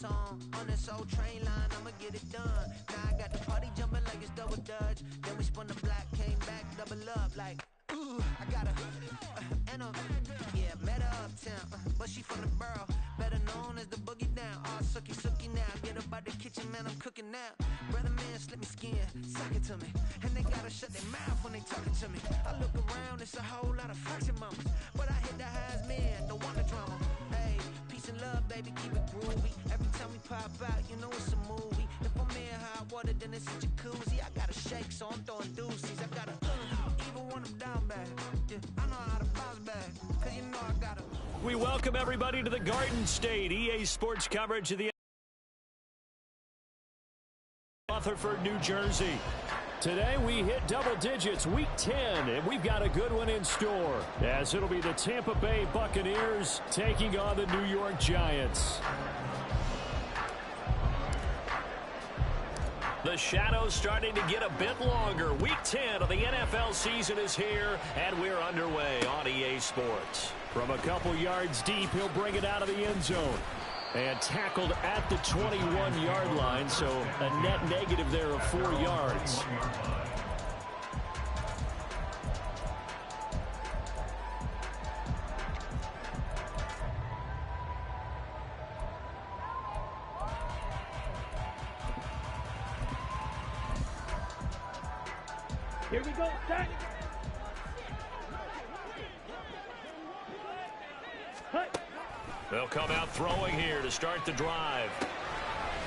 song on this old train line, I'ma get it done. Now I got the party jumping like it's double dutch. Then we spun the block, came back, double up like, ooh, I got met her uptown, but she from the borough, better known as the boogie down. All sookie now, get up out the kitchen, man, I'm cooking now. Brother man, slip me skin, suck it to me, and they gotta shut their mouth when they talking to me. I look around, it's a whole lot of fraction mamas, but I hit the highs, man, don't want the drama. Hey, peace and love, baby, keep it groovy. Every time we pop out, you know it's a movie. If I'm in hot water, then it's a jacuzzi. I gotta shake, so I'm throwing deuces. I gotta even when I'm down bad. Yeah, I know how to bounce back, cause you know I gotta. We welcome everybody to the Garden State EA Sports coverage of the Rutherford, New Jersey. Today we hit double digits, week 10, and we've got a good one in store, as it'll be the Tampa Bay Buccaneers taking on the New York Giants. The shadows starting to get a bit longer. Week 10 of the NFL season is here, and we're underway on EA Sports. From a couple yards deep, he'll bring it out of the end zone. And tackled at the 21-yard line, so a net negative there of 4 yards. Here we go, set. They'll come out throwing here to start the drive.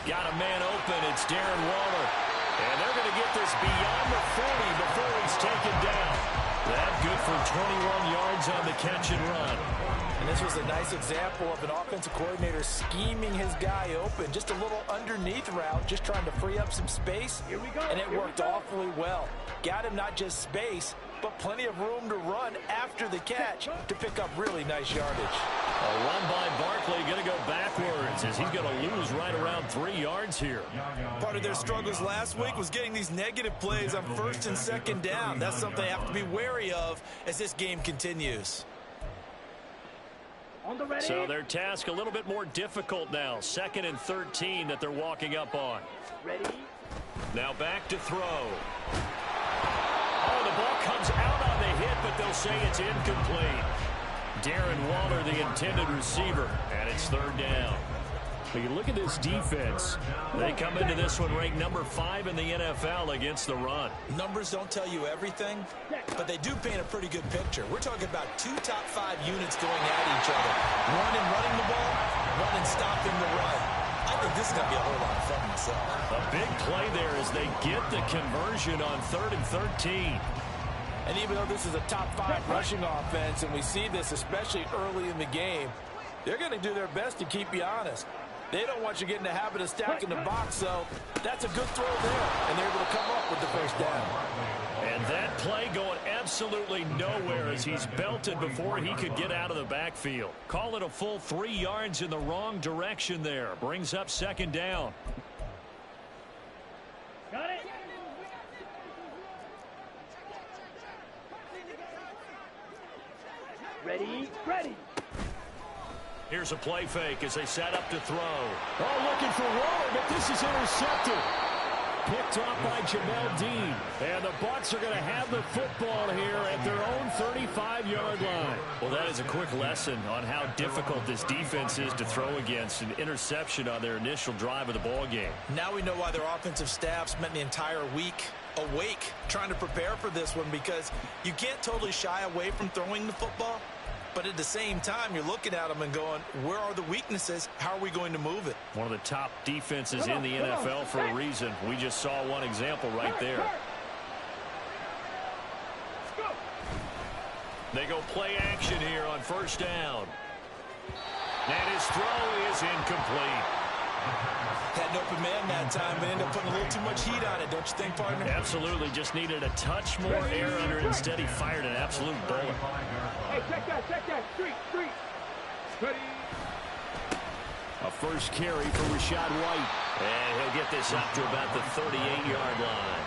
Got a man open. It's Darren Waller. And they're going to get this beyond the 40 before he's taken down. That good for 21 yards on the catch and run. And this was a nice example of an offensive coordinator scheming his guy open. Just a little underneath route, just trying to free up some space. Here we go. And it worked awfully well. Got him not just space, but plenty of room to run after the catch to pick up really nice yardage. A run by Barkley going to go backwards as he's going to lose right around 3 yards here. Part of their struggles last week was getting these negative plays on first and second down. That's something they have to be wary of as this game continues. On the ready. So their task a little bit more difficult now. 2nd and 13 that they're walking up on. Ready. Now back to throw. Oh, the ball comes out on the hit, but they'll say it's incomplete. Darren Waller, the intended receiver, and it's 3rd down. When you look at this defense, they come into this one ranked number 5 in the NFL against the run. Numbers don't tell you everything, but they do paint a pretty good picture. We're talking about 2 top 5 units going at each other. One in running the ball, one in stopping the run. I think this is going to be a whole lot of fun myself. A big play there as they get the conversion on 3rd and 13. And even though this is a top 5 rushing offense, and we see this especially early in the game, they're going to do their best to keep you honest. They don't want you getting the habit of stacking the box, so that's a good throw there, and they're able to come up with the first down. And that play going absolutely nowhere as he's belted before he could get out of the backfield. Call it a full 3 yards in the wrong direction there. Brings up 2nd down. Got it. Ready, ready. Here's a play fake as they set up to throw. Oh, looking for Waller, but this is intercepted. Picked off by Jamel Dean. And the Bucs are going to have the football here at their own 35-yard line. Well, that is a quick lesson on how difficult this defense is to throw against. An interception on their initial drive of the ball game. Now we know why their offensive staff spent the entire week awake trying to prepare for this one, because you can't totally shy away from throwing the football. But at the same time, you're looking at them and going, where are the weaknesses? How are we going to move it? One of the top defenses in the NFL for a reason. We just saw one example right there. They go play action here on 1st down. And his throw is incomplete. Had an open man that time, but ended up putting a little too much heat on it, don't you think, partner? Absolutely. Just needed a touch more air under it. Instead, he fired an absolute bullet. Hey, check that. Street. Ready. A first carry for Rashad White. And he'll get this up to about the 38-yard line.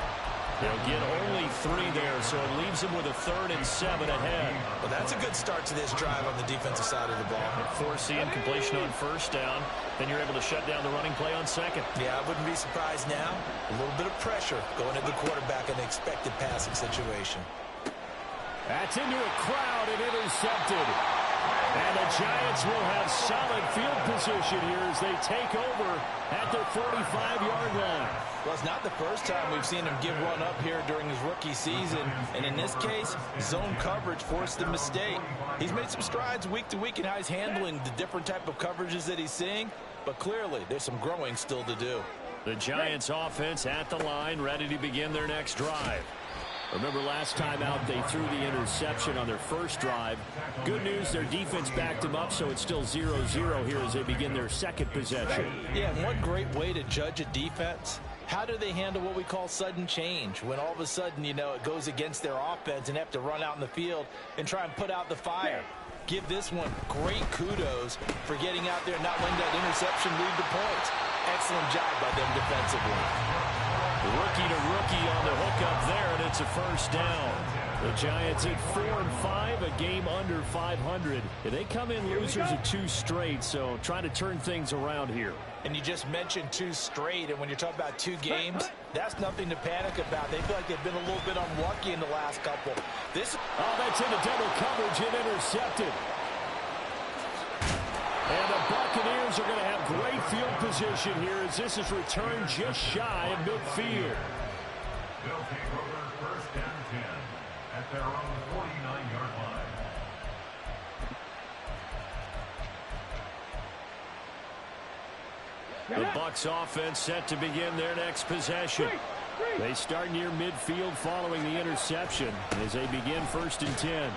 They'll get only 3 there, so it leaves them with a 3rd and 7 ahead. Well, that's a good start to this drive on the defensive side of the ball. Force the incompletion on 1st down. Then you're able to shut down the running play on 2nd. Yeah, I wouldn't be surprised now. A little bit of pressure going into the quarterback in an expected passing situation. That's into a crowd and intercepted. And the Giants will have solid field position here as they take over at their 45-yard line. Well, it's not the first time we've seen him give one up here during his rookie season. And in this case, zone coverage forced the mistake. He's made some strides week to week in how he's handling the different type of coverages that he's seeing. But clearly, there's some growing still to do. The Giants offense at the line, ready to begin their next drive. Remember last time out, they threw the interception on their first drive. Good news, their defense backed them up, so it's still 0-0 here as they begin their second possession. Yeah, and one great way to judge a defense, how do they handle what we call sudden change? When all of a sudden, you know, it goes against their offense and have to run out in the field and try and put out the fire. Give this one great kudos for getting out there and not letting that interception lead to points. Excellent job by them defensively. Rookie to rookie on the hook up there, and it's a 1st down. The Giants at 4-5, a game under 500. They come in losers of 2 straight, so trying to turn things around here. And you just mentioned 2 straight, and when you're talking about 2 games, that's nothing to panic about. They feel like they've been a little bit unlucky in the last couple. Oh, that's into double coverage and intercepted. And the Buccaneers are going to have great field position here as this is returned just shy of midfield. They'll take over 1st and 10 at their own 49-yard line. The Bucs offense set to begin their next possession. They start near midfield following the interception as they begin 1st and 10.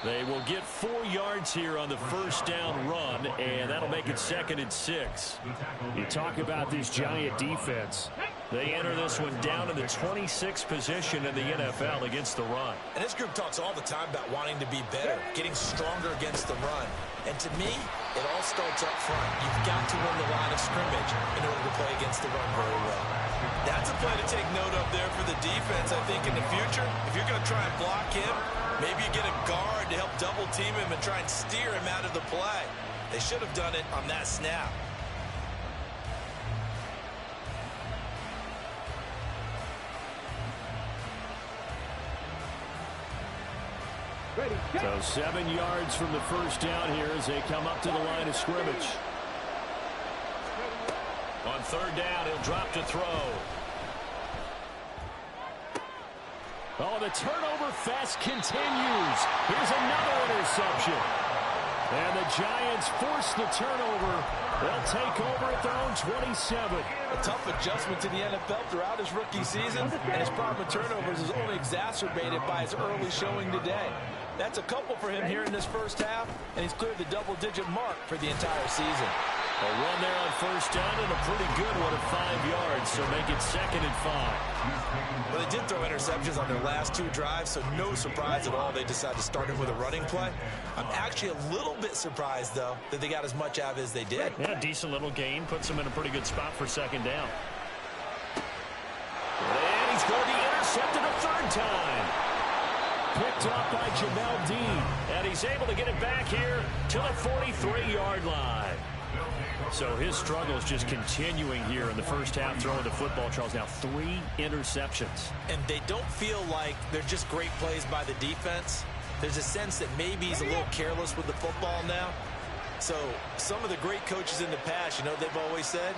They will get 4 yards here on the 1st down run, and that'll make it 2nd and 6. You talk about this Giant defense. They enter this one down in the 26th position in the NFL against the run. And this group talks all the time about wanting to be better, getting stronger against the run. And to me, it all starts up front. You've got to win the line of scrimmage in order to play against the run very well. That's a play to take note of there for the defense, I think, in the future. If you're going to try and block him, maybe you get a guard to help double team him and try and steer him out of the play. They should have done it on that snap. So 7 yards from the 1st down here as they come up to the line of scrimmage. On 3rd down, he'll drop to throw. Oh, the turnover fest continues. Here's another interception. And the Giants force the turnover. They'll take over at their own 27. A tough adjustment to the NFL throughout his rookie season, and his problem with turnovers is only exacerbated by his early showing today. That's a couple for him here in this 1st half, and he's cleared the double-digit mark for the entire season. A run there on 1st down and a pretty good one at 5 yards, so make it 2nd and 5. Well, they did throw interceptions on their last 2 drives, so no surprise at all they decided to start him with a running play. I'm actually a little bit surprised, though, that they got as much out of it as they did. Yeah, decent little gain. Puts them in a pretty good spot for 2nd down. And he's going to be intercepted a 3rd time. Picked off by Jamel Dean. And he's able to get it back here to the 43-yard line. So his struggle is just continuing here in the 1st half throwing the football. Charles, now 3 interceptions. And they don't feel like they're just great plays by the defense. There's a sense that maybe he's a little careless with the football now. So some of the great coaches in the past, you know, they've always said,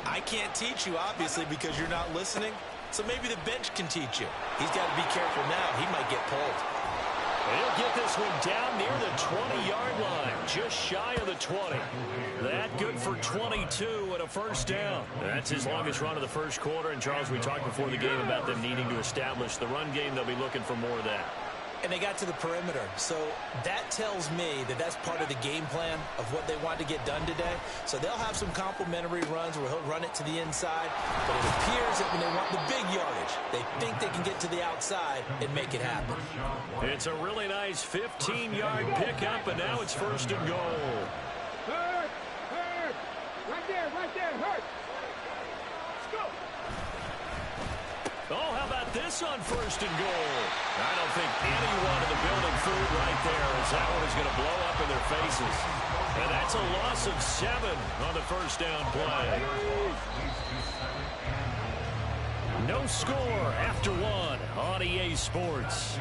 I can't teach you, obviously, because you're not listening. So maybe the bench can teach you. He's got to be careful now. He might get pulled. He'll get this one down near the 20-yard line, just shy of the 20. That good for 22 and a 1st down. That's his longest run of the 1st quarter. And, Charles, we talked before the game about them needing to establish the run game. They'll be looking for more of that. And they got to the perimeter. So that tells me that that's part of the game plan of what they want to get done today. So they'll have some complementary runs where he'll run it to the inside. But it appears that when they want the big yardage, they think they can get to the outside and make it happen. It's a really nice 15-yard pickup, and now it's 1st and goal. Hurt! Right there, hurt! Let's go! Oh, how about got this on 1st and goal. I don't think anyone in the building fooled right there, as that one is going to blow up in their faces. And that's a loss of 7 on the first down play. No score after 1 on EA Sports.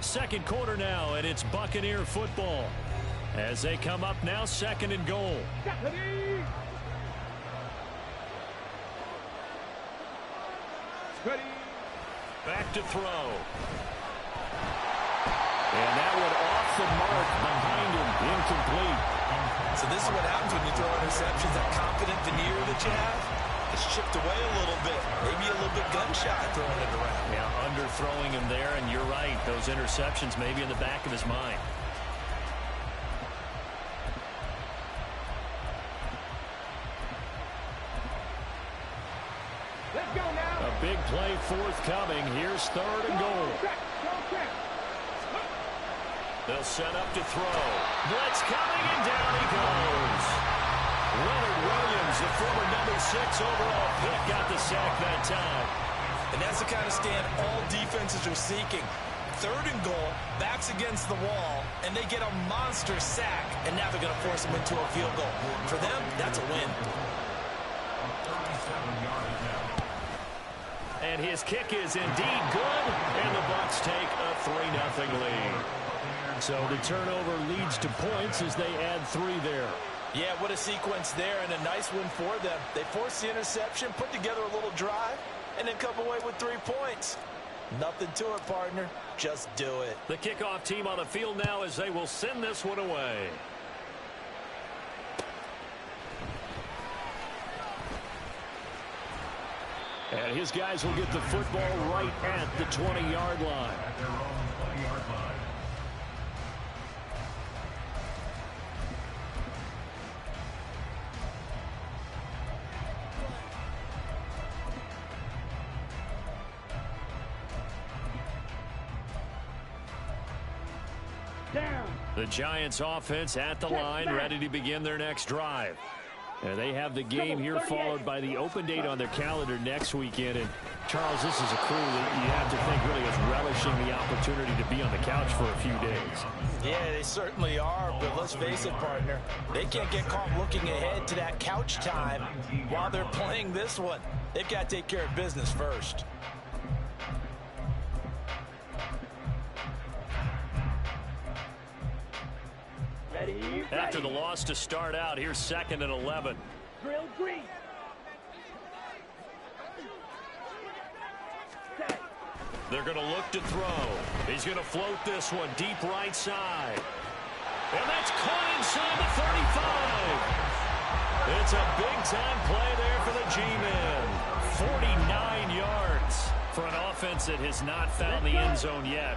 Second quarter now, and it's Buccaneer football as they come up now 2nd and goal. Back to throw. And that one off the mark behind him, incomplete. So this is what happens when you throw interceptions. That confident veneer that you have, it's chipped away a little bit. Maybe a little bit gun-shy throwing it around. Yeah, underthrowing him there, and you're right. Those interceptions maybe in the back of his mind. Let's go now. A big play forthcoming. Here's 3rd and goal. They'll set up to throw. Blitz coming, and down he goes. Leonard Williams, the former number 6 overall pick, got the sack that time. And that's the kind of stand all defenses are seeking. 3rd and goal, backs against the wall, and they get a monster sack, and now they're going to force them into a field goal. For them, that's a win. And his kick is indeed good, and the Bucs take a 3-0 lead. So the turnover leads to points as they add 3 there. Yeah, what a sequence there, and a nice win for them. They forced the interception, put together a little drive, and then come away with 3 points. Nothing to it, partner. Just do it. The kickoff team on the field now as they will send this one away. And his guys will get the football right at the 20-yard line. At their own 20-yard line. The Giants offense at the line, ready to begin their next drive. And they have the game here followed by the open date on their calendar next weekend. And Charles, this is a crew that you have to think really is relishing the opportunity to be on the couch for a few days. Yeah, they certainly are, but let's face it, partner. They can't get caught looking ahead to that couch time while they're playing this one. They've got to take care of business first. After the loss to start out, here's 2nd and 11. Drill green. They're going to look to throw. He's going to float this one deep right side. And that's caught inside the 35. It's a big-time play there for the G-Men. 49 yards for an offense that has not found the end zone yet.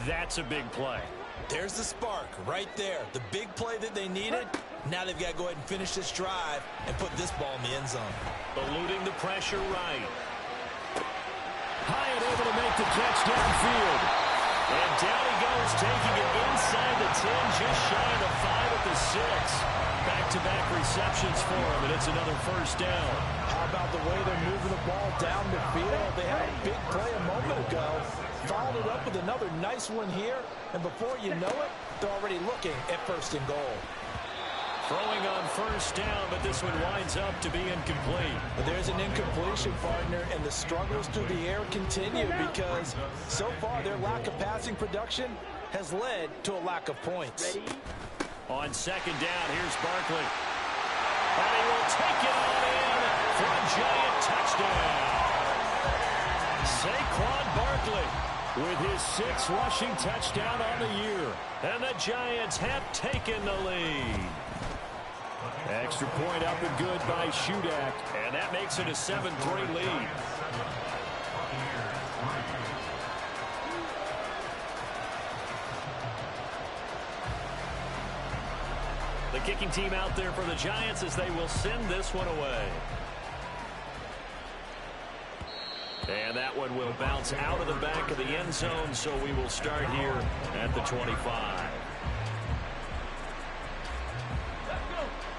That's a big play. There's the spark right there. The big play that they needed. Now they've got to go ahead and finish this drive and put this ball in the end zone. Eluding the pressure right. Hyatt able to make the catch downfield. And down he goes, taking it inside the 10, just shy of the 5 at the 6. Back-to-back receptions for him, and it's another first down. How about the way they're moving the ball down the field? They had a big play a moment ago. Followed it up with another nice one here. And before you know it, they're already looking at 1st and goal. Throwing on first down, but this one winds up to be incomplete. But there's an incompletion, partner, and the struggles through the air continue because so far their lack of passing production has led to a lack of points. On 2nd down, here's Barkley. And he will take it all in for a Giant touchdown. Saquon Barkley with his 6th rushing touchdown on the year. And the Giants have taken the lead. Extra point up and good by Shudak. And that makes it a 7-3 lead. The kicking team out there for the Giants as they will send this one away. And that one will bounce out of the back of the end zone, so we will start here at the 25.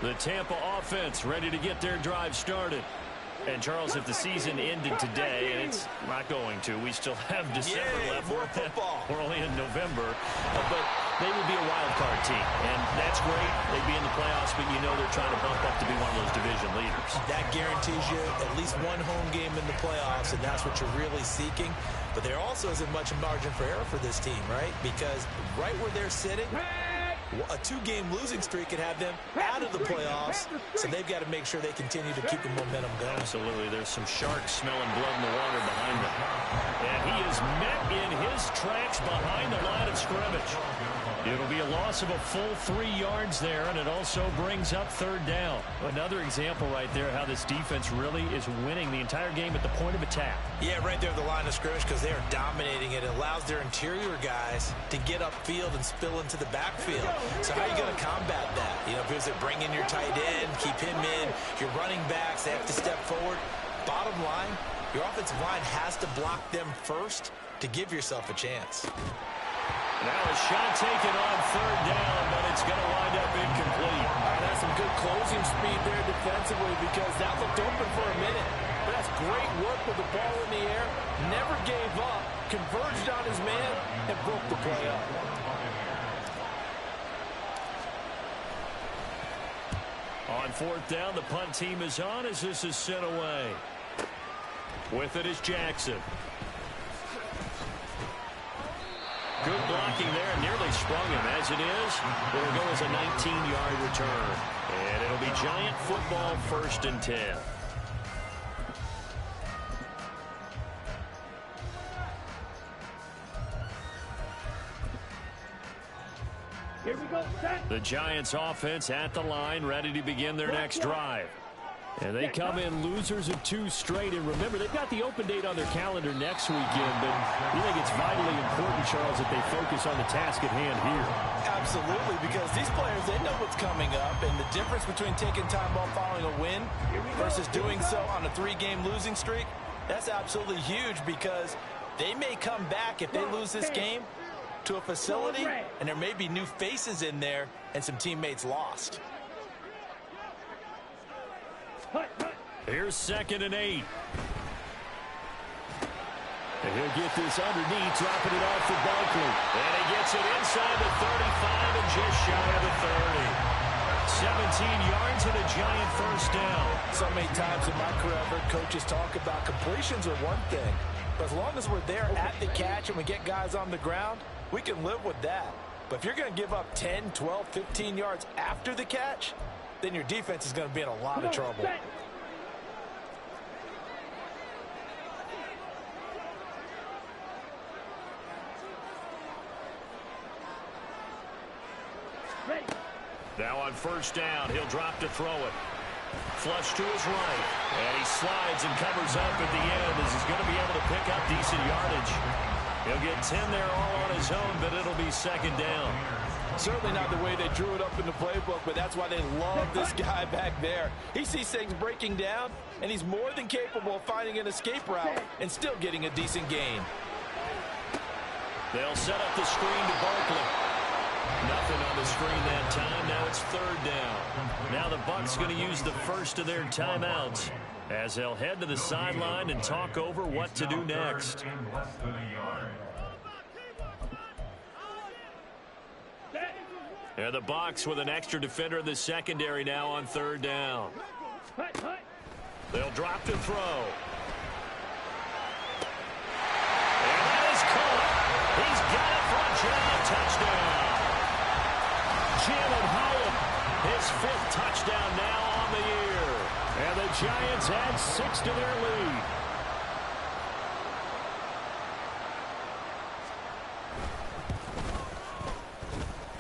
The Tampa offense ready to get their drive started. And, Charles, if the season ended today, and it's not going to, we still have December left. More football. We're only in November. But they would be a wild card team. And that's great. They'd be in the playoffs, but you know they're trying to bump up to be one of those division leaders. That guarantees you at least one home game in the playoffs, and that's what you're really seeking. But there also isn't much margin for error for this team, right? Because right where they're sitting, a 2-game losing streak could have them out of the playoffs, so they've got to make sure they continue to keep the momentum going. Absolutely. There's some sharks smelling blood in the water behind them. And he is met in his tracks behind the line of scrimmage. It'll be a loss of a full 3 yards there, and it also brings up 3rd down. Another example right there how this defense really is winning the entire game at the point of attack. Yeah, right there at the line of scrimmage, because they are dominating it. It allows their interior guys to get upfield and spill into the backfield. So how are you going to combat that? You know, if you bring in your tight end, keep him in, your running backs, they have to step forward. Bottom line, your offensive line has to block them first to give yourself a chance. Now a shot taken on 3rd down, but it's going to wind up incomplete. That's some good closing speed there defensively, because that looked open for a minute. But that's great work with the ball in the air. Never gave up, converged on his man, and broke the play up. On 4th down, the punt team is on as this is sent away. With it is Jackson. Good blocking there, nearly sprung him. As it is, it'll go as a 19-yard return. And it'll be Giant football, 1st and 10. Here we go, set. The Giants offense at the line, ready to begin their next drive. And they come in losers of 2 straight. And remember, they've got the open date on their calendar next weekend. But you think it's vitally important, Charles, that they focus on the task at hand here? Absolutely, because these players, they know what's coming up. And the difference between taking time off following a win versus doing so on a 3-game losing streak, that's absolutely huge, because they may come back if they lose this game to a facility, and there may be new faces in there and some teammates lost. Here's 2nd and 8. And he'll get this underneath, dropping it off for Barkley. And he gets it inside the 35 and just shy of the 30. 17 yards and a Giant 1st down. So many times in my career, I've heard coaches talk about completions are one thing. But as long as we're there at the catch and we get guys on the ground, we can live with that. But if you're going to give up 10, 12, 15 yards after the catch, then your defense is going to be in a lot of trouble. Now on 1st down, he'll drop to throw it. Flush to his right. And he slides and covers up at the end as he's going to be able to pick up decent yardage. He'll get 10 there all on his own, but it'll be 2nd down. Certainly not the way they drew it up in the playbook, but that's why they love this guy back there. He sees things breaking down, and he's more than capable of finding an escape route and still getting a decent gain. They'll set up the screen to Barkley. Nothing on the screen that time. Now it's 3rd down. Now the Bucs going to use the first of their timeouts as they'll head to the sideline and talk over what to do next. And the Bucs with an extra defender in the secondary now on 3rd down. They'll drop to throw. And that is caught. He's got it for a Giant touchdown. Jalen Hyatt, his 5th touchdown now on the year. And the Giants add 6 to their lead.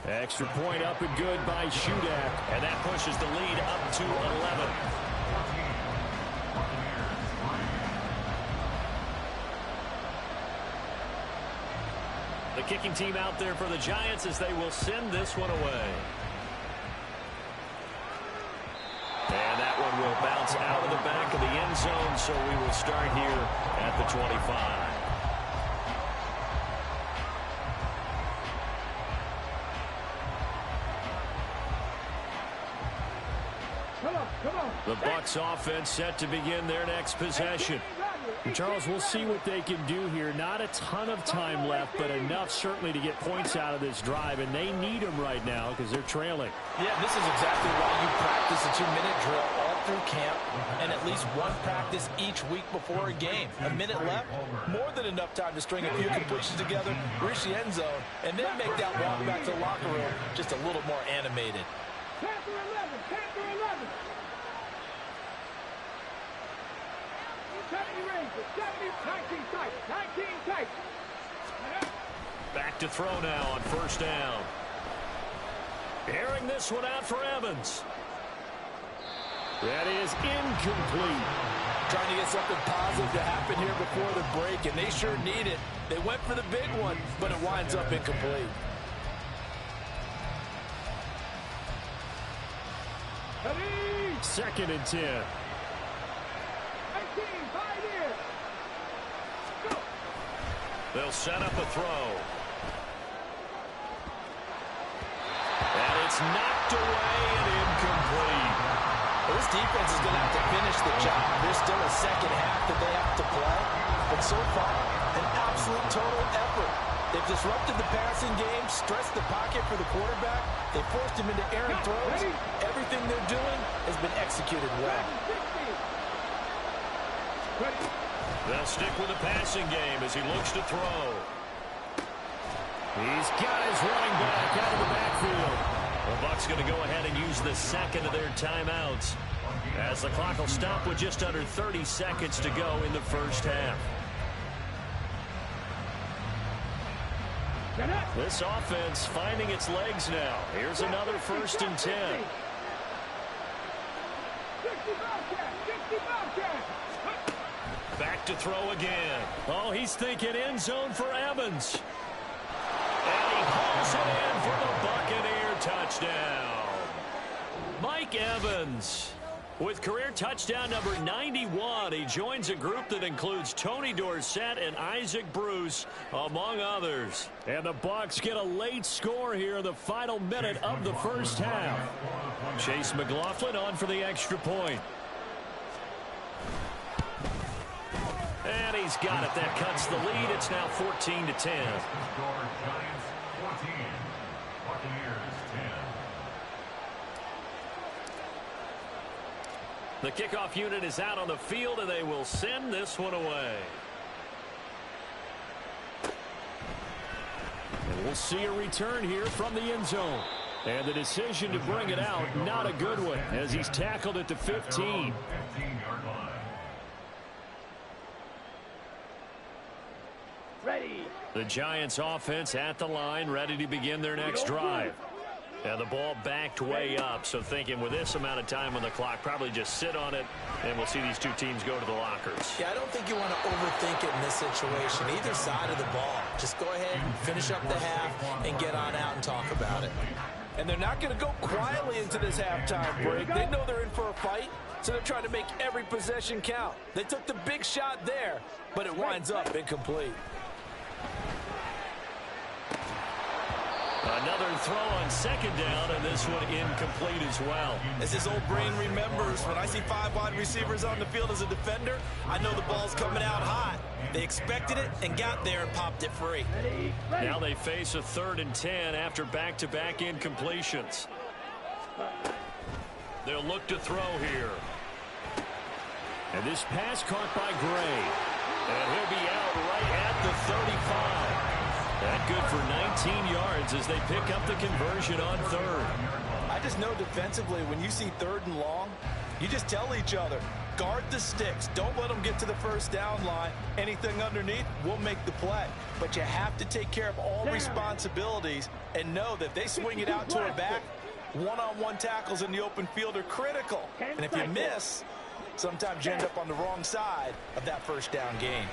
Extra point up and good by Shudak. And that pushes the lead up to 11. The kicking team out there for the Giants as they will send this one away. And that one will bounce out of the back of the end zone, so we will start here at the 25. The Bucs Bucs offense set to begin their next possession. And Charles, we'll see what they can do here. Not a ton of time left, but enough certainly to get points out of this drive, and they need them right now because they're trailing. Yeah, this is exactly why you practice a 2-minute drill all through camp and at least one practice each week before a game. A minute left, more than enough time to string a few completions together, reach the end zone, and then make that walk back to the locker room just a little more animated. Panther 11, Panther 11. 70 Rangers, 70, 19 tight, 19 tight. Back to throw now on first down. Airing this one out for Evans. That is incomplete. Trying to get something positive to happen here before the break, and they sure need it. They went for the big one, but it winds up incomplete. Ready? 2nd and 10. 19, 5 years. Go. They'll set up a throw. And it's knocked away and incomplete. Well, this defense is going to have to finish the job. There's still a second half that they have to play. But so far, an absolute total effort. They've disrupted the passing game, stressed the pocket for the quarterback. They forced him into errant throws. Everything they're doing has been executed well. They'll stick with the passing game as he looks to throw. He's got his running back out of the backfield. The Bucs going to go ahead and use the second of their timeouts as the clock will stop with just under 30 seconds to go in the first half. This offense finding its legs now. Here's another 1st and 10. 60 Bobcat, 60 Bobcat. Back to throw again. Oh, he's thinking end zone for Evans. And he hauls it in for the Buccaneer touchdown. Mike Evans with career touchdown number 91. He joins a group that includes Tony Dorsett and Isaac Bruce, among others. And the Bucs get a late score here in the final minute of the first half. Chase McLaughlin on for the extra point. And he's got it. That cuts the lead. It's now 14 to 10. Giants 14, Buccaneers 10. The kickoff unit is out on the field, and they will send this one away. And we'll see a return here from the end zone. And the decision to bring it out, not a good one, as he's tackled at the 15. 15-yard line. Ready. The Giants offense at the line, ready to begin their next drive. And the ball backed way up, so thinking with this amount of time on the clock, probably just sit on it, and we'll see these two teams go to the lockers. Yeah, I don't think you want to overthink it in this situation. Either side of the ball. Just go ahead and finish up the half and get on out and talk about it. And they're not going to go quietly into this halftime break. They know they're in for a fight, so they're trying to make every possession count. They took the big shot there, but it winds up incomplete. Another throw on 2nd down, and this one incomplete as well. As his old brain remembers, when I see 5 wide receivers on the field as a defender, I know the ball's coming out hot. They expected it and got there and popped it free. Now they face a 3rd and 10 after back-to-back incompletions. They'll look to throw here. And this pass caught by Gray. And he'll be out right at the 35. That good for 19 yards as they pick up the conversion on 3rd. I just know defensively, when you see 3rd and long, you just tell each other, guard the sticks. Don't let them get to the first down line. Anything underneath will make the play. But you have to take care of all responsibilities and know that if they swing it out to a back, one-on-one tackles in the open field are critical. And if you miss, sometimes you end up on the wrong side of that first down gain.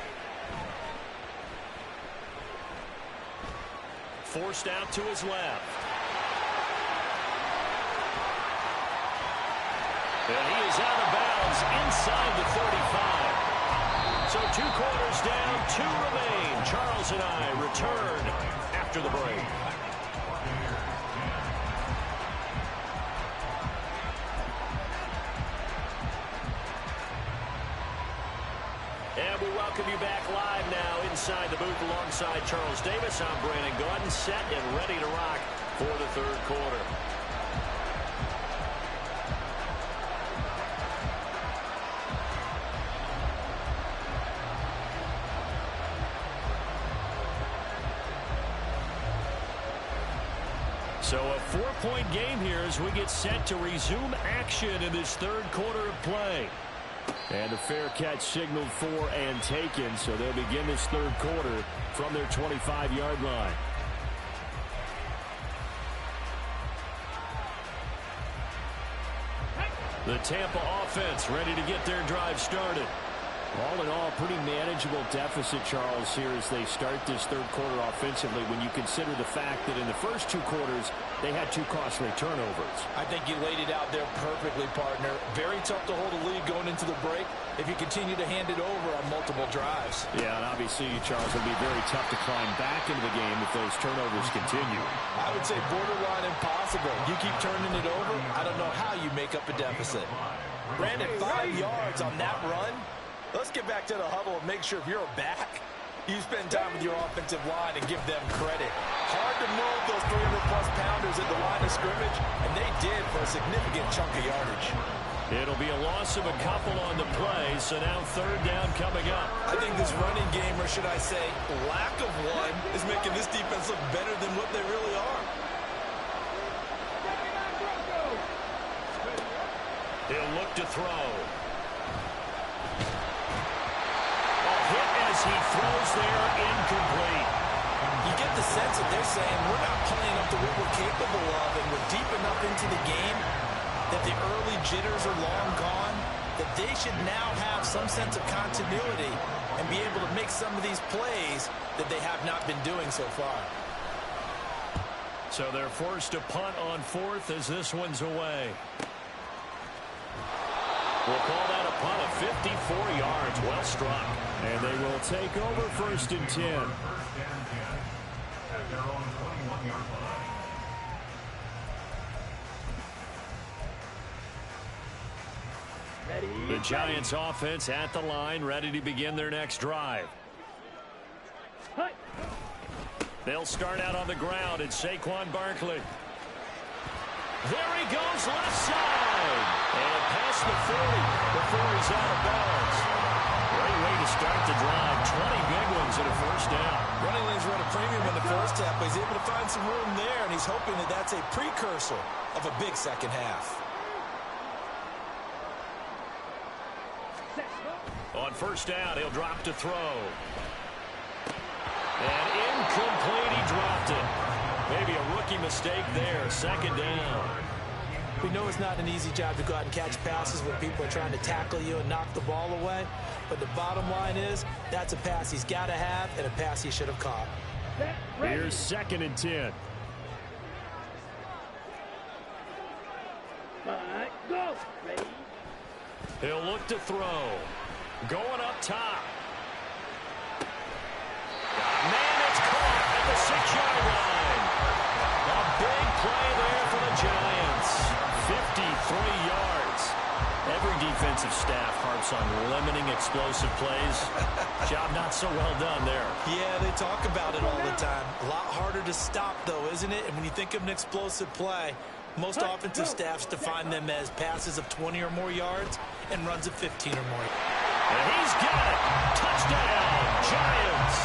Forced out to his left. And he is out of bounds inside the 35. So 2 quarters down, 2 remain. Charles and I return after the break. And we welcome you back live now inside the booth alongside Charles Davis. I'm Brandon Gaudin, set and ready to rock for the third quarter. So a 4-point game here as we get set to resume action in this third quarter of play. And a fair catch signaled for and taken, so they'll begin this third quarter from their 25-yard line. The Tampa offense ready to get their drive started. All in all, pretty manageable deficit, Charles, here as they start this third quarter offensively when you consider the fact that in the first two quarters, they had two costly turnovers. I think you laid it out there perfectly, partner. Very tough to hold a lead going into the break if you continue to hand it over on multiple drives. Yeah, and obviously, Charles, it'll be very tough to climb back into the game if those turnovers continue. I would say borderline impossible. You keep turning it over, I don't know how you make up a deficit. Brandon, 5 yards on that run. Let's get back to the huddle and make sure if you're back, you spend time with your offensive line and give them credit. Hard to move those 300-plus pounders at the line of scrimmage, and they did for a significant chunk of yardage. It'll be a loss of a couple on the play, so now third down coming up. I think this running game, or should I say lack of one, is making this defense look better than what they really are. He'll look to throw. Hit as he throws there, incomplete. You get the sense that they're saying we're not playing up to what we're capable of, and we're deep enough into the game that the early jitters are long gone, that they should now have some sense of continuity and be able to make some of these plays that they have not been doing so far. So they're forced to punt on fourth as this one's away. We'll call that a punt of 54 yards. Well struck. And they will take over first and 10. First and 10 at their own 21-yard line. The Giants offense at the line, ready to begin their next drive. They'll start out on the ground. It's Saquon Barkley. There he goes, left side. And past the 40 before he's out of bounds. Great way to start the drive. 20 big ones and a first down. Running lanes run a premium in the first half, but he's able to find some room there, and he's hoping that that's a precursor of a big second half. On first down, he'll drop to throw. And incomplete, he dropped it. Maybe a rookie mistake there. Second down. We know it's not an easy job to go out and catch passes when people are trying to tackle you and knock the ball away. But the bottom line is, that's a pass he's got to have and a pass he should have caught. Here's second and 10. All right, go. Ready? He'll look to throw. Going up top. Man, it's caught at the 6-yard line. A big play there for the Giants. 53 yards. Every defensive staff harps on limiting explosive plays. Job not so well done there. Yeah, they talk about it all the time. A lot harder to stop, though, isn't it? And when you think of an explosive play, most offensive staffs define them as passes of 20 or more yards and runs of 15 or more. And he's got it. Touchdown, Giants.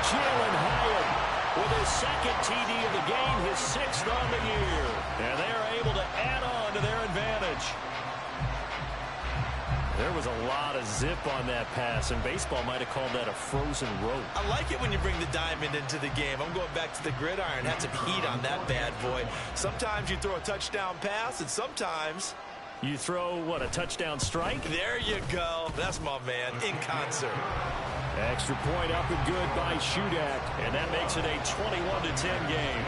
Jalen Hyatt with his second TD of the game, his 6th on the year. And they are able to add on to their advantage. There was a lot of zip on that pass, and baseball might have called that a frozen rope. I like it when you bring the diamond into the game. I'm going back to the gridiron. Had some heat on that bad boy. Sometimes you throw a touchdown pass, and sometimes you throw, what, a touchdown strike? there you go. That's my man, in concert. Extra point up and good by Shudak, and that makes it a 21-10 game.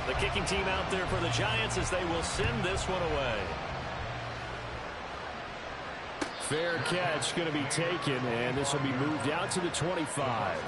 The kicking team out there for the Giants as they will send this one away. Fair catch going to be taken, and this will be moved out to the 25.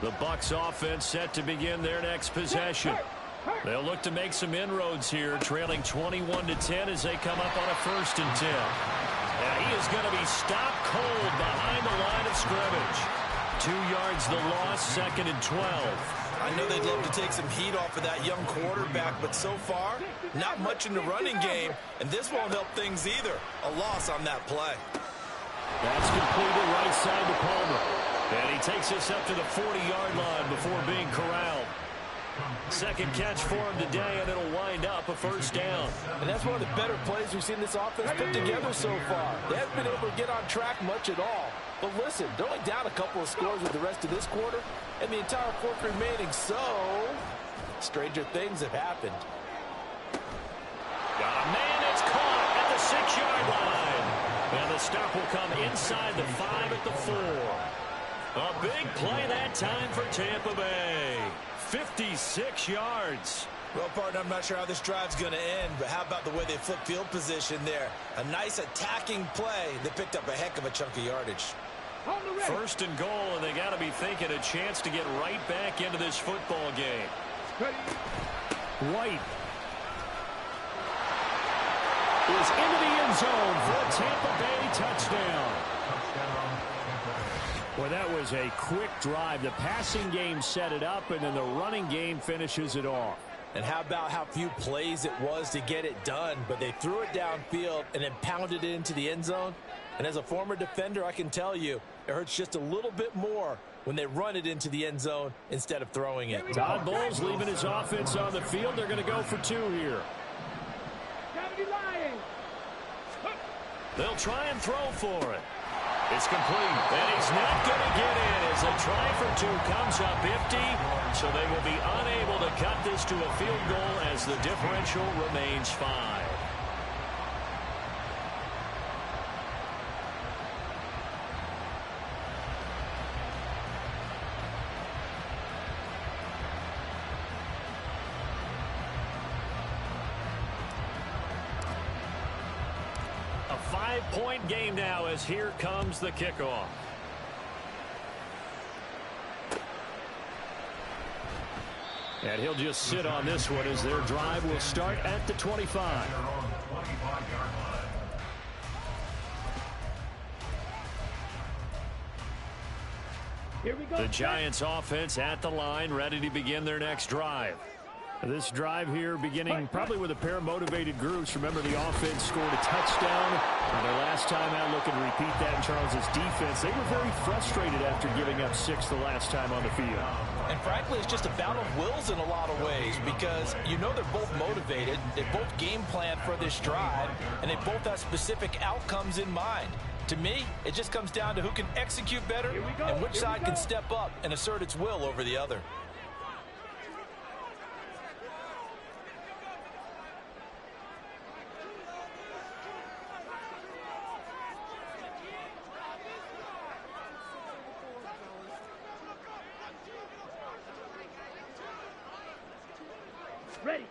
The Bucs offense set to begin their next possession. They'll look to make some inroads here, trailing 21-10 as they come up on a 1st and 10. And he is going to be stopped cold behind the line of scrimmage. 2 yards the loss, 2nd and 12. I know they'd love to take some heat off of that young quarterback, but so far, not much in the running game, and this won't help things either. A loss on that play. That's completed right side to Palmer. And he takes us up to the 40-yard line before being corralled. 2nd catch for him today, and it'll wind up a 1st down. And that's one of the better plays we've seen this offense put together so far. They haven't been able to get on track much at all. But listen, they're only down a couple of scores with the rest of this quarter, and the entire 4th remaining, so stranger things have happened. Got a man that's caught at the 6-yard line. And the stop will come inside the 5 at the 4. A big play that time for Tampa Bay. 56 yards. Well, partner, I'm not sure how this drive's going to end, but how about the way they flip field position there? A nice attacking play that picked up a heck of a chunk of yardage. 1st and goal, and they got to be thinking a chance to get right back into this football game. White is into the end zone for a Tampa Bay touchdown. Well, that was a quick drive. The passing game set it up, and then the running game finishes it off. And how about how few plays it was to get it done, but they threw it downfield and then pounded it into the end zone. And as a former defender, I can tell you, it hurts just a little bit more when they run it into the end zone instead of throwing it. Todd Bowles leaving his offense on the field. They're going to go for 2 here. They'll try and throw for it. It's complete, and he's not going to get in as a try for 2 comes up empty, so they will be unable to cut this to a field goal as the differential remains 5. A 5-point game now as here comes the kickoff. And he'll just sit on this one as their drive will start at the 25. Here we go. The Giants offense at the line, ready to begin their next drive. This drive here beginning probably with a pair of motivated groups. Remember, the offense scored a touchdown on their last time out. Looking to repeat that in Charles's defense. They were very frustrated after giving up 6 the last time on the field. And frankly, it's just a battle of wills in a lot of ways because you know they're both motivated. They both game plan for this drive, and they both have specific outcomes in mind. To me, it just comes down to who can execute better and which side can step up and assert its will over the other. Ready.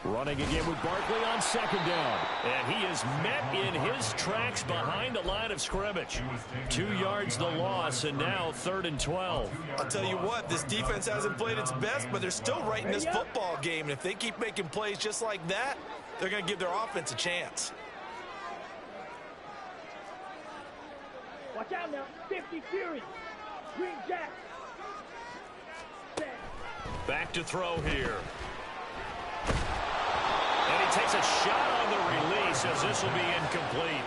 Running again with Barkley on 2nd down. And he is met in his tracks behind the line of scrimmage. 2 yards the loss, and now 3rd and 12. I'll tell you what, this defense hasn't played its best, but they're still right in this football game. And if they keep making plays just like that, they're going to give their offense a chance. Watch out now. 50 Fury. Green Jack. Back to throw here. And he takes a shot on the release as this will be incomplete.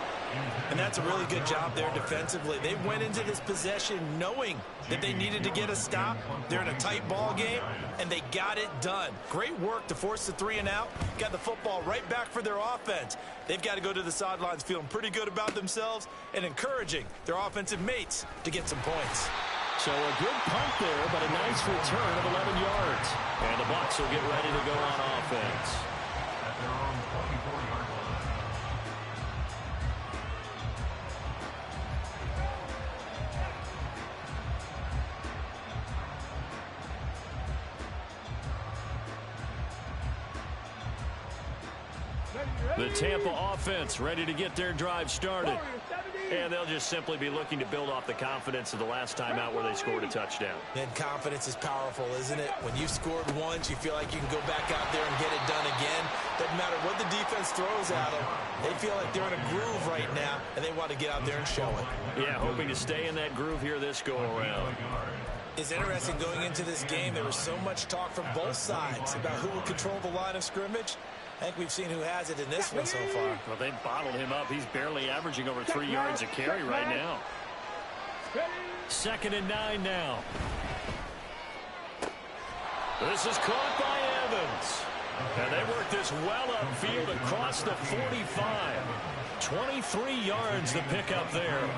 And that's a really good job there defensively. They went into this possession knowing that they needed to get a stop. They're in a tight ball game, and they got it done. Great work to force the 3 and out. Got the football right back for their offense. They've got to go to the sidelines feeling pretty good about themselves and encouraging their offensive mates to get some points. So a good punt there, but a nice return of 11 yards. And the Bucs will get ready to go on offense. At their own 24-yard line. The Tampa offense ready to get their drive started. And they'll just simply be looking to build off the confidence of the last time out where they scored a touchdown. And confidence is powerful, isn't it? When you've scored once, you feel like you can go back out there and get it done again. Doesn't matter what the defense throws at them. They feel like they're in a groove right now, and they want to get out there and show it. Yeah, hoping to stay in that groove here this go-around. It's interesting going into this game. There was so much talk from both sides about who will control the line of scrimmage. I think we've seen who has it in this one so far. Well, they've bottled him up. He's barely averaging over 3 yards a carry right now. 2nd and 9 now. This is caught by Evans. And they work this well upfield across the 45. 23 yards to pick up there.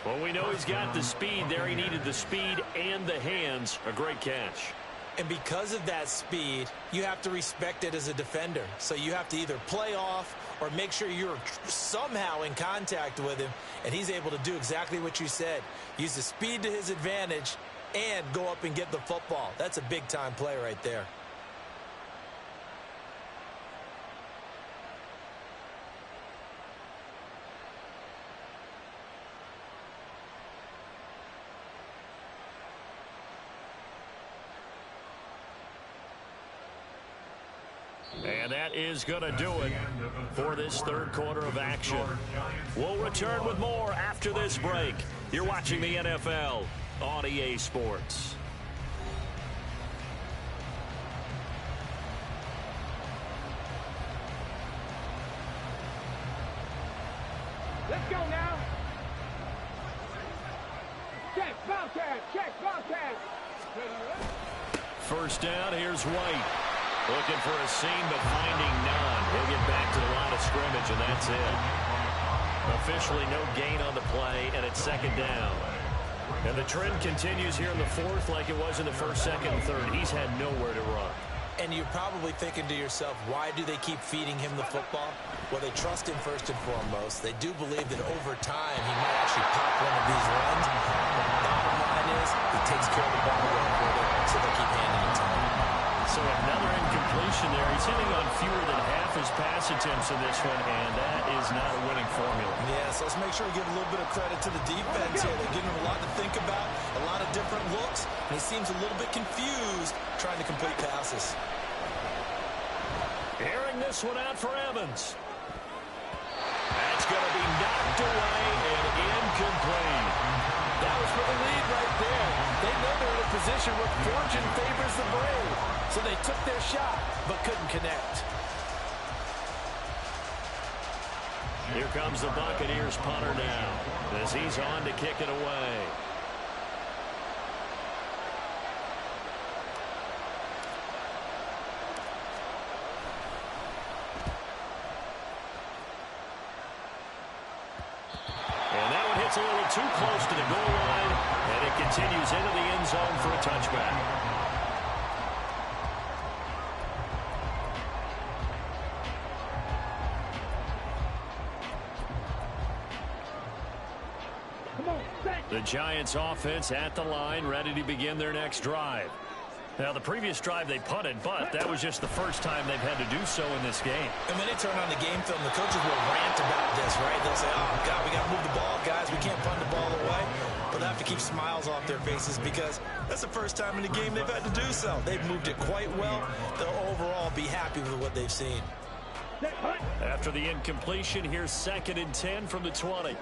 Well, we know he's got the speed there. He needed the speed and the hands. A great catch. And because of that speed, you have to respect it as a defender. So you have to either play off or make sure you're somehow in contact with him. And he's able to do exactly what you said. Use the speed to his advantage and go up and get the football. That's a big-time play right there. And that is going to do it for this third quarter of action. We'll return with more after this break. You're watching the NFL on EA Sports. Let's go now. Check, Bobcat, check, Bobcat. First down, here's White. Looking for a seam, but finding none. He'll get back to the line of scrimmage, and that's it. Officially no gain on the play, and it's 2nd down. And the trend continues here in the 4th like it was in the 1st, 2nd, and 3rd. He's had nowhere to run. And you're probably thinking to yourself, why do they keep feeding him the football? Well, they trust him first and foremost. They do believe that over time he might actually pop one of these runs. Bottom line is, he takes care of the ball going forward, so they keep handing it to him. So another incompletion there. He's hitting on fewer than half his pass attempts in this one, and that is not a winning formula. Yeah, so let's make sure we give a little bit of credit to the defense here. They're giving him a lot to think about, a lot of different looks, and he seems a little bit confused trying to complete passes. Airing this one out for Evans. That's going to be knocked away and incomplete. That was for the lead right there. They know they're in a position where fortune favors the brave. So they took their shot, but couldn't connect. Here comes the Buccaneers punter now, as he's on to kick it away. And that one hits a little too close to the goal line, and it continues into the end zone for a touchback. The Giants offense at the line, ready to begin their next drive. Now, the previous drive they punted, but that was just the first time they've had to do so in this game. And when they turn on the game film, the coaches will rant about this, right? They'll say, oh, God, we got to move the ball, guys. We can't punt the ball away. But they have to keep smiles off their faces because that's the first time in the game they've had to do so. They've moved it quite well. They'll overall be happy with what they've seen. After the incompletion, here's 2nd and 10 from the 20.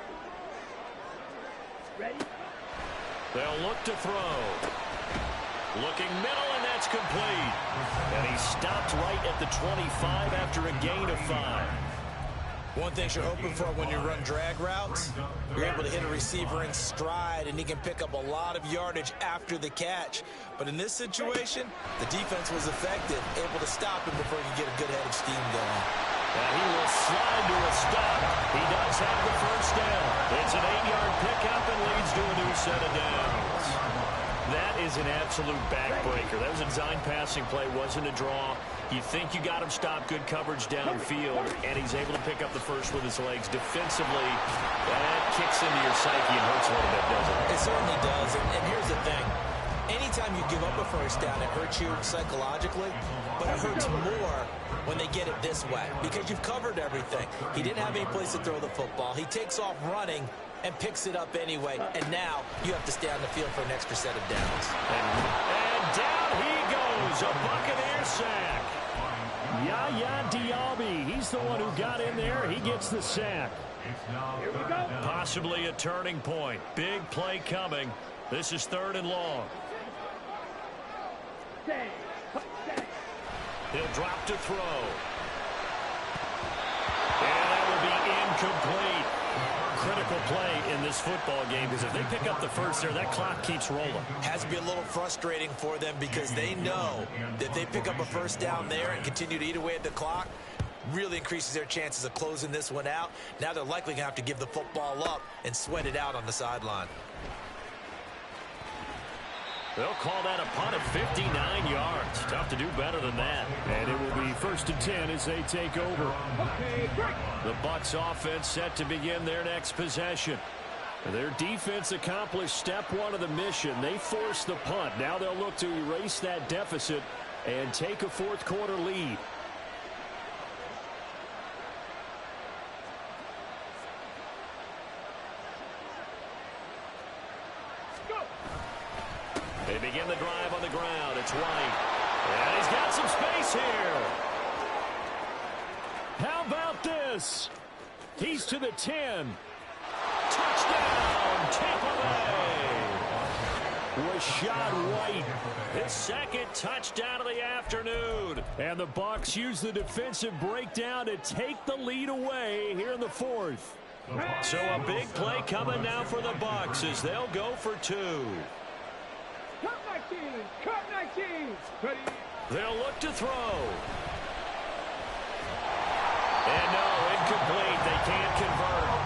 Ready? They'll look to throw. Looking middle, and that's complete. And he stopped right at the 25 after a gain of 5. One thing you're hoping for when you run drag routes, you're able to hit a receiver in stride, and he can pick up a lot of yardage after the catch. But in this situation, the defense was effective, able to stop him before he could get a good head of steam going. And he will slide to a stop. He does have the first down. It's an 8-yard pickup and leads to a new set of downs. That is an absolute backbreaker. That was a design passing play, wasn't a draw. You think you got him stopped, good coverage downfield, and he's able to pick up the first with his legs. Defensively, that kicks into your psyche and hurts a little bit, doesn't it? It certainly does, and here's the thing. Anytime you give up a first down, it hurts you psychologically, but it hurts more when they get it this way because you've covered everything. He didn't have any place to throw the football. He takes off running and picks it up anyway, and now you have to stay on the field for an extra set of downs. And down he goes, a Buccaneer sack. Yaya Diaby, he's the one who got in there. He gets the sack. Here we go. Possibly a turning point. Big play coming. This is 3rd and long. Stay. Stay. He'll drop to throw. And that will be incomplete. Critical play in this football game because if they pick up the first there, that clock keeps rolling. Has to be a little frustrating for them because they know that if they pick up a first down there and continue to eat away at the clock, really increases their chances of closing this one out. Now they're likely going to have to give the football up and sweat it out on the sideline. They'll call that a punt of 59 yards. Tough to do better than that. And it will be 1st and 10 as they take over. Okay, break. The Bucs offense set to begin their next possession. Their defense accomplished step 1 of the mission. They forced the punt. Now they'll look to erase that deficit and take a 4th quarter lead. They begin the drive on the ground. It's White. And he's got some space here. How about this? He's to the 10. Touchdown, Tampa Bay. Rashad White, his 2nd touchdown of the afternoon. And the Bucs use the defensive breakdown to take the lead away here in the 4th. So a big play coming now for the Bucs as they'll go for 2. Cut 19. Cut 19. Ready. They'll look to throw. And no, incomplete. They can't convert.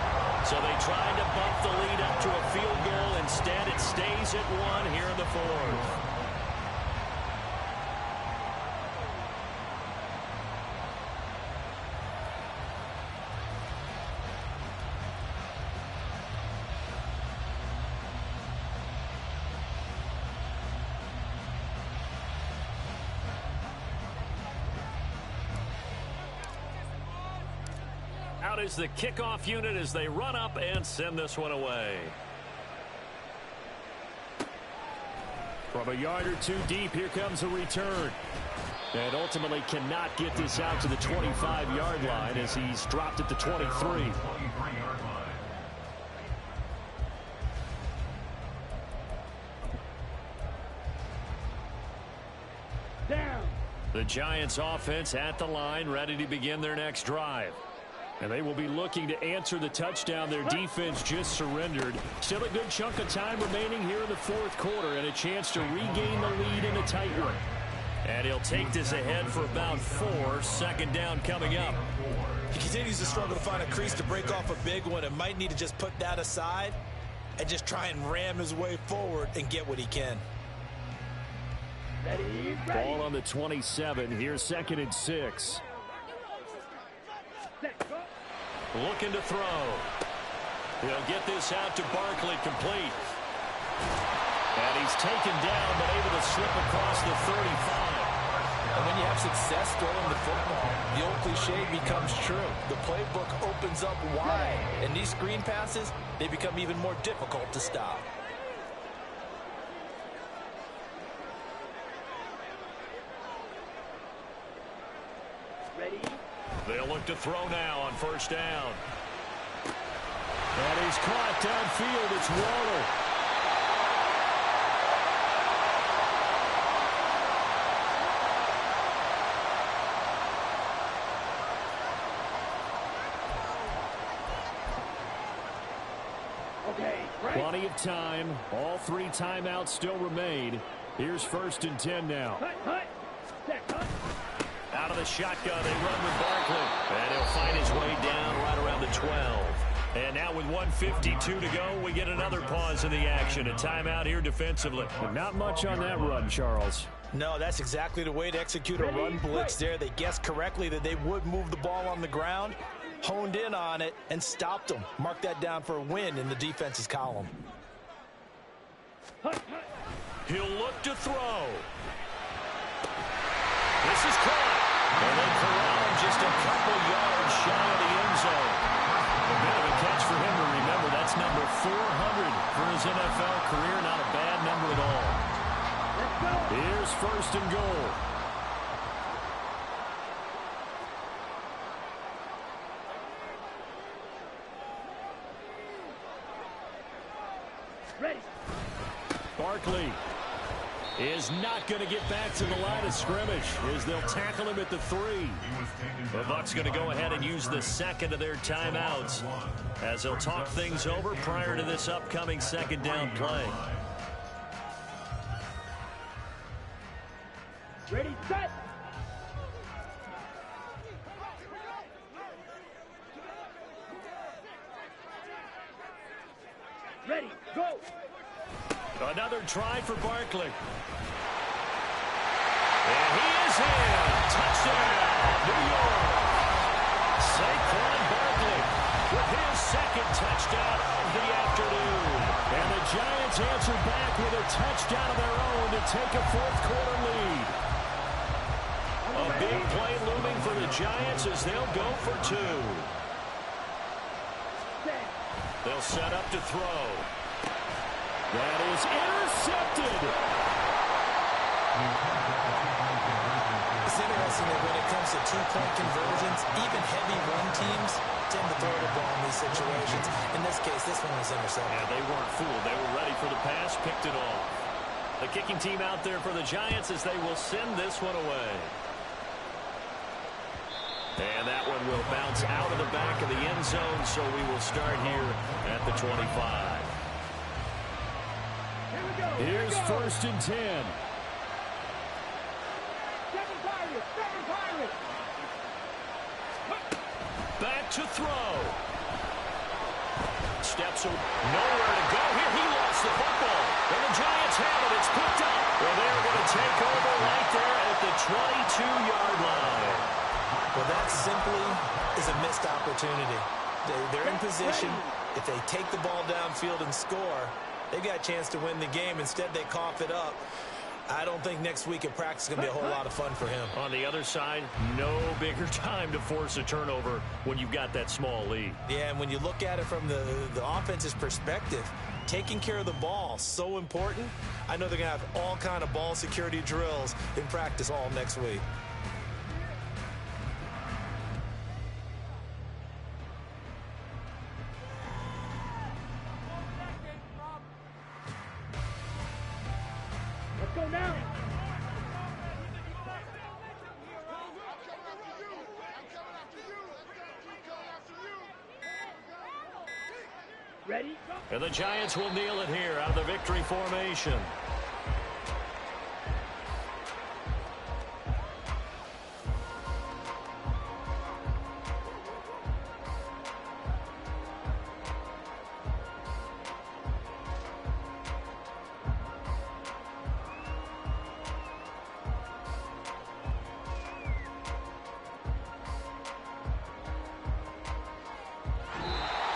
So they tried to bump the lead up to a field goal. Instead, it stays at 1 here in the 4th. Out is the kickoff unit as they run up and send this one away. From a yard or 2 deep, here comes a return. And ultimately cannot get this out to the 25-yard line as he's dropped at the 23. Down. The Giants offense at the line, ready to begin their next drive. And they will be looking to answer the touchdown their defense just surrendered. Still a good chunk of time remaining here in the 4th quarter and a chance to regain the lead in a tight one. And he'll take this ahead for about 4. 2nd down coming up. He continues to struggle to find a crease to break off a big one and might need to just put that aside and just try and ram his way forward and get what he can. Ready. Ball on the 27. Here's 2nd and 6. Set. Go. Looking to throw. He'll get this out to Barkley, complete. And he's taken down, but able to slip across the 35. And when you have success throwing the football, the old cliche becomes true. The playbook opens up wide, and these screen passes, they become even more difficult to stop. Ready. They'll look to throw now on 1st down. And he's caught downfield. It's Waller. Okay, break. Plenty of time. All 3 timeouts still remain. Here's 1st and 10 now. Hut. Set. Hut. Out of the shotgun, they run with Barkley. And he'll find his way down right around the 12. And now with 1:52 to go, we get another pause in the action. A timeout here defensively. And not much on that run, Charles. No, that's exactly the way to execute a run blitz there. They guessed correctly that they would move the ball on the ground, honed in on it, and stopped them. Mark that down for a win in the defense's column. Hut. He'll look to throw. This is caught. And they corral him just a couple yards shy of the end zone. A bit of a catch for him to remember. That's number 400 for his NFL career. Not a bad number at all. Here's first and goal. Ready. Barkley is not going to get back to the line of scrimmage as they'll tackle him at the 3. The Bucs going to go ahead and use the second of their timeouts as they'll talk things over prior to this upcoming second down play. Ready, set. Ready, go. Another try for Barkley. And he is in. Touchdown, New York. Saquon Barkley with his second touchdown of the afternoon. And the Giants answer back with a touchdown of their own to take a fourth-quarter lead. A big play looming for the Giants as they'll go for 2. They'll set up to throw. That is intercepted. It's interesting that when it comes to two-point conversions, even heavy run teams tend to throw the ball in these situations. In this case, this one was intercepted. Yeah, they weren't fooled. They were ready for the pass, picked it off. The kicking team out there for the Giants as they will send this one away. And that one will bounce out of the back of the end zone, so we will start here at the 25. Here's first and 10. Second Pirates. Back to throw. Steps nowhere to go here. He lost the football. And the Giants have it. It's picked up. Well, they're going to take over right there at the 22-yard line. Well, that simply is a missed opportunity. They're in position. If they take the ball downfield and score, they've got a chance to win the game. Instead, they cough it up. I don't think next week in practice is going to be a whole lot of fun for him. On the other side, no bigger time to force a turnover when you've got that small lead. Yeah, and when you look at it from the offense's perspective, taking care of the ball, so important. I know they're going to have all kind of ball security drills in practice all next week. Let's go now. Ready? And the Giants will kneel it here out of the victory formation.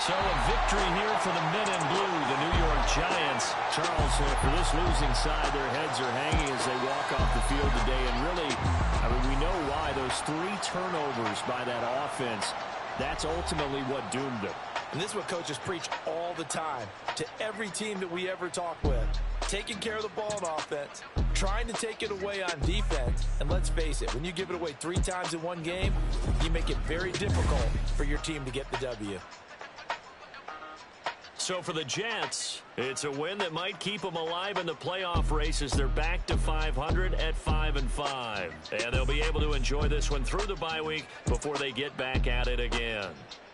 So a victory here for the men in blue, the New York Giants. Charles, for this losing side, their heads are hanging as they walk off the field today. And really, I mean, we know why. Those 3 turnovers by that offense, that's ultimately what doomed them. And this is what coaches preach all the time to every team that we ever talk with. Taking care of the ball on offense, trying to take it away on defense. And let's face it, when you give it away 3 times in one game, you make it very difficult for your team to get the W. So for the Jets, it's a win that might keep them alive in the playoff race as they're back to 500 at 5-5. And they'll be able to enjoy this one through the bye week before they get back at it again.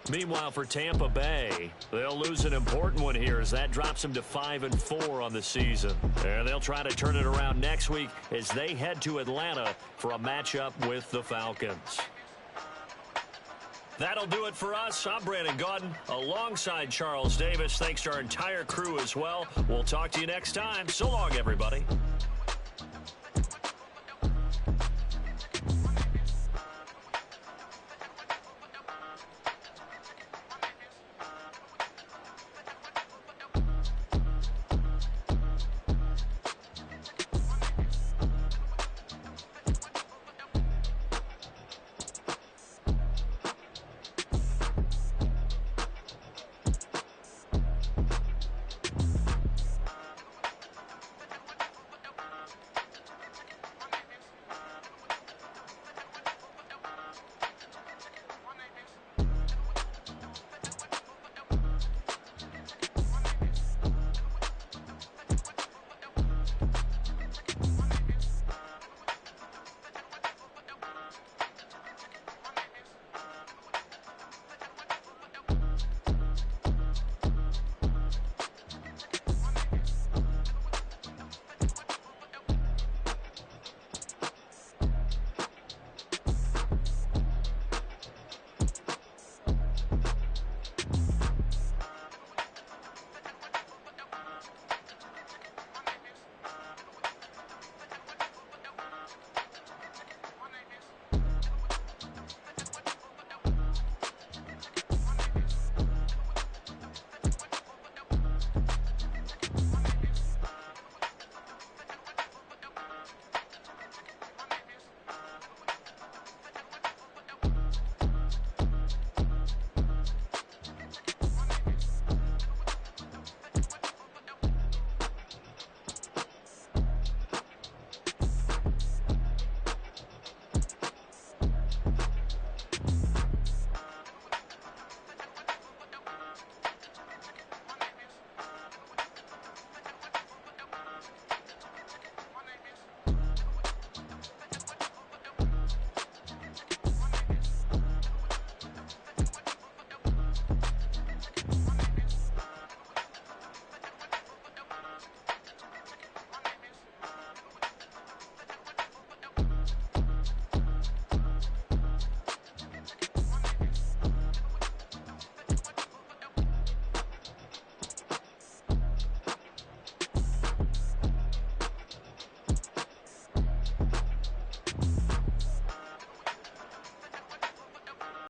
Meanwhile, for Tampa Bay, they'll lose an important one here as that drops them to 5-4 on the season. And they'll try to turn it around next week as they head to Atlanta for a matchup with the Falcons. That'll do it for us. I'm Brandon Gaudin alongside Charles Davis. Thanks to our entire crew as well. We'll talk to you next time. So long, everybody.